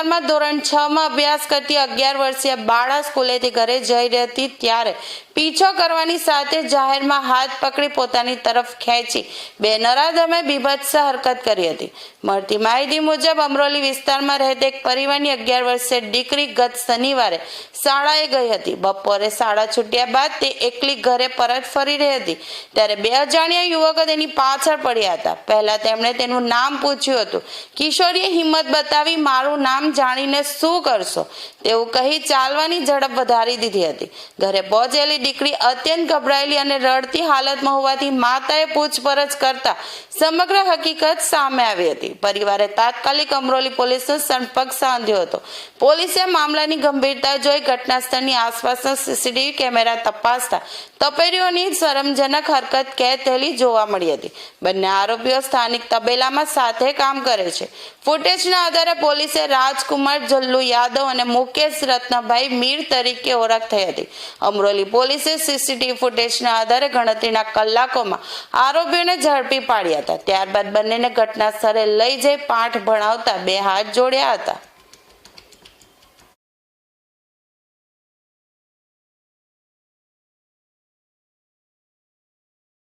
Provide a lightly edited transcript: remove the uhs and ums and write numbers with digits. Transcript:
વિસ્તારમાં ધોરણ 6 માં અભ્યાસ કરતી 11 વર્ષીય બાળા સ્કૂલેથી ઘરે જઈ રહી હતી ત્યારે પીછો કરવાની સાથે જાહેરમાં હાથ પકડી પોતાની તરફ ખેંચી બે નરાધમે બીભત્સ હરકત કરી હતી। મળતી માહિતી મુજબ અમરોલી વિસ્તારમાં રહેતી એક પરિવારની 11 વર્ષીય દીકરી ગત શનિવારે શાળાએ ગઈ હતી। બપોરે શાળા છૂટ્યા બાદ તે એકલી ઘરે પરત ફરી રહી હતી ત્યારે બે અજાણ્યા યુવકો તેની પાછળ પડ્યા હતા। પહેલા તેમણે તેનું નામ પૂછ્યું હતું। કિશોરીએ હિંમત બતાવી મારું નામ જાણીને શું કરશો તેવું કહી ચાલવાની ઝડપ વધારી દીધી હતી। ઘરે પહોંચેલી દીકરી અત્યંત ગભરાયેલી અને રડતી હાલતમાં હોવાથી માતાએ પૂછપરછ કરતા સમગ્ર હકીકત સામે આવી હતી। પરિવારે તાત્કાલિક અમરોલી પોલીસનો સંપર્ક સાધ્યો હતો। પોલીસે મામલાની ગંભીરતા જોઈ ઘટના સ્થળની આસપાસના સીસીટીવી કેમેરા તપાસતા તપેરીઓની શરમજનક હરકત કેદ થયેલી જોવા મળી હતી। બંને આરોપીઓ સ્થાનિક તબેલામાં સાથે કામ કરે છે। ફૂટેજના આધારે પોલીસે રાજકુમાર જલ્લુ યાદવ અને મુકેશ રત્નભાઈ મીર તરીકે ઓળખ થઈ હતી। અમરોલી પોલીસે સીસીટીવી ફૂટેજના આધારે ગણતરીના કલાકોમાં આરોપીઓને ઝડપી પાડ્યા હતા। ત્યારબાદ બંનેને ઘટના સ્થળે લઈ જઈ પાઠ ભણાવતા બે હાથ જોડ્યા હતા।